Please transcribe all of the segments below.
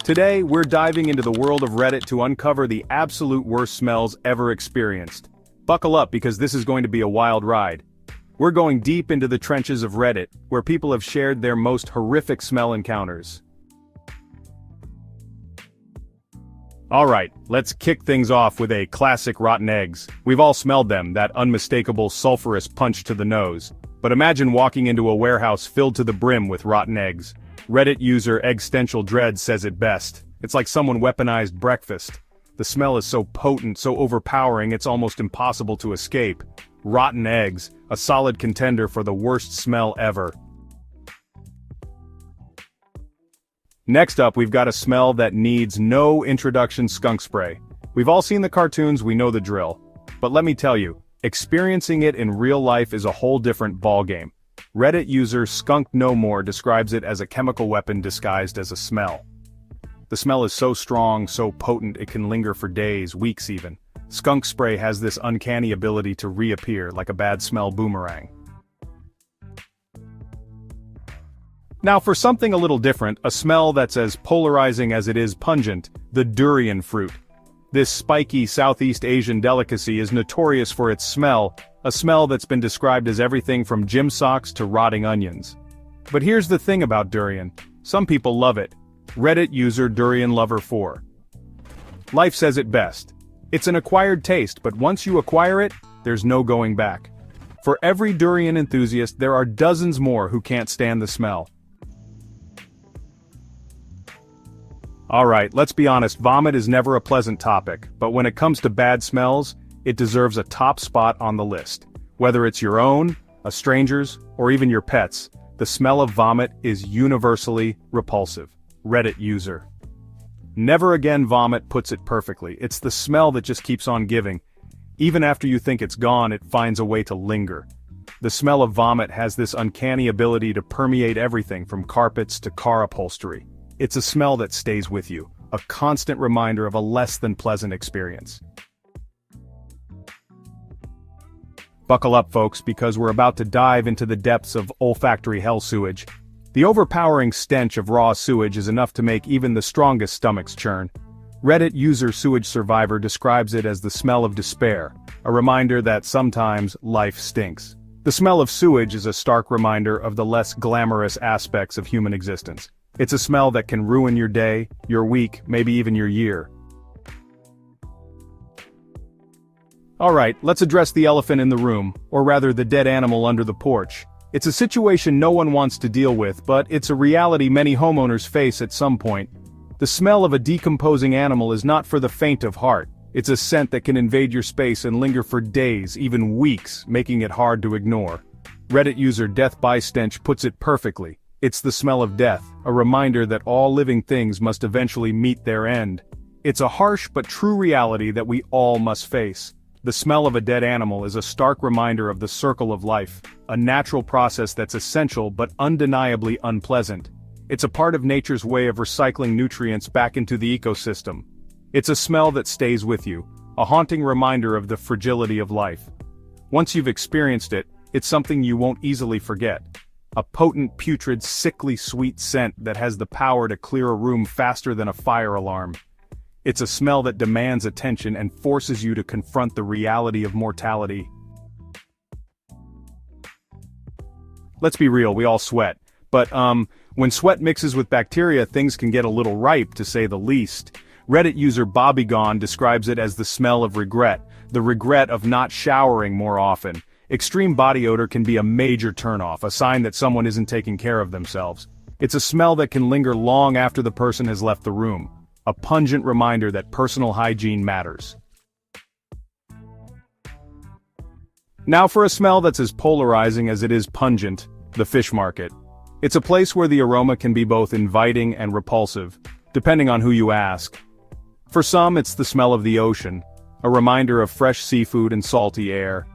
Today, we're diving into the world of Reddit to uncover the absolute worst smells ever experienced. Buckle up because this is going to be a wild ride. We're going deep into the trenches of Reddit, where people have shared their most horrific smell encounters. Alright, let's kick things off with a classic rotten eggs. We've all smelled them, that unmistakable sulfurous punch to the nose. But imagine walking into a warehouse filled to the brim with rotten eggs. Reddit user Existential Dread says it best. It's like someone weaponized breakfast. The smell is so potent, so overpowering, it's almost impossible to escape. Rotten eggs, a solid contender for the worst smell ever. Next up, we've got a smell that needs no introduction: skunk spray. We've all seen the cartoons, we know the drill. But let me tell you, experiencing it in real life is a whole different ballgame. Reddit user Skunk No More describes it as a chemical weapon disguised as a smell. The smell is so strong, so potent, it can linger for days, weeks even. Skunk spray has this uncanny ability to reappear like a bad smell boomerang. Now for something a little different, a smell that's as polarizing as it is pungent, the durian fruit. This spiky Southeast Asian delicacy is notorious for its smell, a smell that's been described as everything from gym socks to rotting onions. But here's the thing about durian. Some people love it. Reddit user Durian Lover 4. Life says it best. It's an acquired taste, but once you acquire it, there's no going back. For every durian enthusiast, there are dozens more who can't stand the smell. Alright, let's be honest, vomit is never a pleasant topic, but when it comes to bad smells, it deserves a top spot on the list. Whether it's your own, a stranger's, or even your pet's, the smell of vomit is universally repulsive. Reddit user. Never Again Vomit puts it perfectly. It's the smell that just keeps on giving. Even after you think it's gone, it finds a way to linger. The smell of vomit has this uncanny ability to permeate everything from carpets to car upholstery. It's a smell that stays with you, a constant reminder of a less than pleasant experience. Buckle up, folks, because we're about to dive into the depths of olfactory hell sewage. The overpowering stench of raw sewage is enough to make even the strongest stomachs churn. Reddit user Sewage Survivor describes it as the smell of despair, a reminder that sometimes life stinks. The smell of sewage is a stark reminder of the less glamorous aspects of human existence. It's a smell that can ruin your day, your week, maybe even your year. Alright, let's address the elephant in the room, or rather the dead animal under the porch. It's a situation no one wants to deal with, but it's a reality many homeowners face at some point. The smell of a decomposing animal is not for the faint of heart. It's a scent that can invade your space and linger for days, even weeks, making it hard to ignore. Reddit user Death by Stench puts it perfectly. It's the smell of death, a reminder that all living things must eventually meet their end. It's a harsh but true reality that we all must face. The smell of a dead animal is a stark reminder of the circle of life, a natural process that's essential but undeniably unpleasant. It's a part of nature's way of recycling nutrients back into the ecosystem. It's a smell that stays with you, a haunting reminder of the fragility of life. Once you've experienced it, it's something you won't easily forget. A potent, putrid, sickly sweet scent that has the power to clear a room faster than a fire alarm. It's a smell that demands attention and forces you to confront the reality of mortality. Let's be real, we all sweat. But, when sweat mixes with bacteria, things can get a little ripe, to say the least. Reddit user Bobbygone describes it as the smell of regret, the regret of not showering more often. Extreme body odor can be a major turnoff, a sign that someone isn't taking care of themselves. It's a smell that can linger long after the person has left the room. A pungent reminder that personal hygiene matters. Now for a smell that's as polarizing as it is pungent, the fish market. It's a place where the aroma can be both inviting and repulsive, depending on who you ask. For some, it's the smell of the ocean, a reminder of fresh seafood and salty air.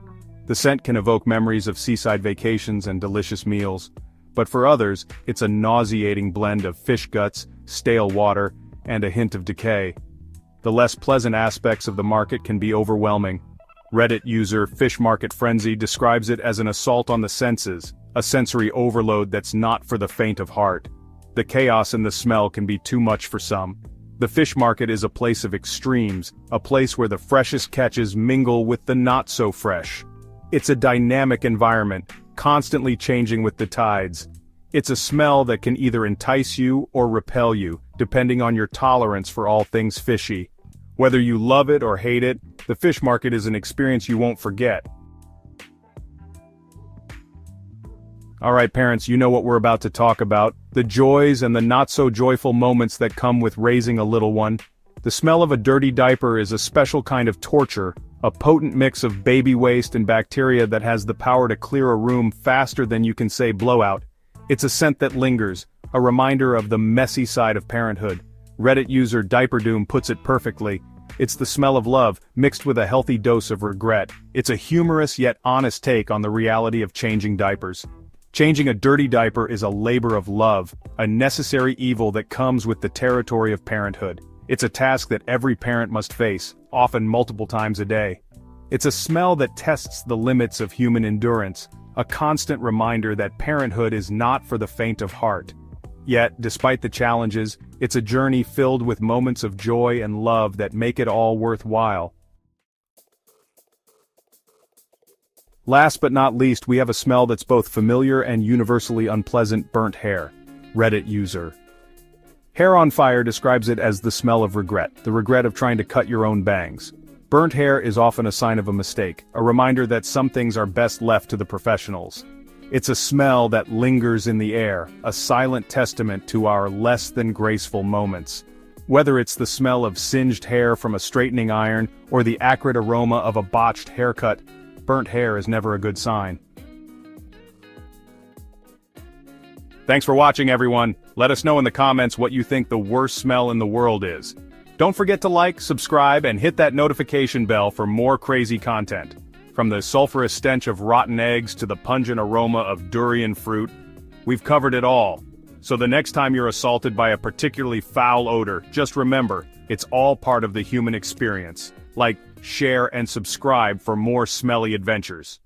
The scent can evoke memories of seaside vacations and delicious meals. But for others, it's a nauseating blend of fish guts, stale water, and a hint of decay. The less pleasant aspects of the market can be overwhelming. Reddit user Fish Market Frenzy describes it as an assault on the senses, a sensory overload that's not for the faint of heart. The chaos and the smell can be too much for some. The fish market is a place of extremes, a place where the freshest catches mingle with the not-so-fresh. It's a dynamic environment, constantly changing with the tides. It's a smell that can either entice you or repel you, depending on your tolerance for all things fishy. Whether you love it or hate it, the fish market is an experience you won't forget. Alright parents, you know what we're about to talk about. The joys and the not-so-joyful moments that come with raising a little one. The smell of a dirty diaper is a special kind of torture, a potent mix of baby waste and bacteria that has the power to clear a room faster than you can say blowout. It's a scent that lingers, a reminder of the messy side of parenthood. Reddit user DiaperDoom puts it perfectly. It's the smell of love, mixed with a healthy dose of regret. It's a humorous yet honest take on the reality of changing diapers. Changing a dirty diaper is a labor of love, a necessary evil that comes with the territory of parenthood. It's a task that every parent must face, often multiple times a day. It's a smell that tests the limits of human endurance, a constant reminder that parenthood is not for the faint of heart. Yet, despite the challenges, it's a journey filled with moments of joy and love that make it all worthwhile. Last but not least, we have a smell that's both familiar and universally unpleasant: burnt hair. Reddit user. Hair on Fire describes it as the smell of regret, the regret of trying to cut your own bangs. Burnt hair is often a sign of a mistake, a reminder that some things are best left to the professionals. It's a smell that lingers in the air, a silent testament to our less than graceful moments. Whether it's the smell of singed hair from a straightening iron, or the acrid aroma of a botched haircut, burnt hair is never a good sign. Thanks for watching, everyone. Let us know in the comments what you think the worst smell in the world is. Don't forget to like, subscribe, and hit that notification bell for more crazy content. From the sulfurous stench of rotten eggs to the pungent aroma of durian fruit, we've covered it all. So the next time you're assaulted by a particularly foul odor, just remember, it's all part of the human experience. Like, share, and subscribe for more smelly adventures.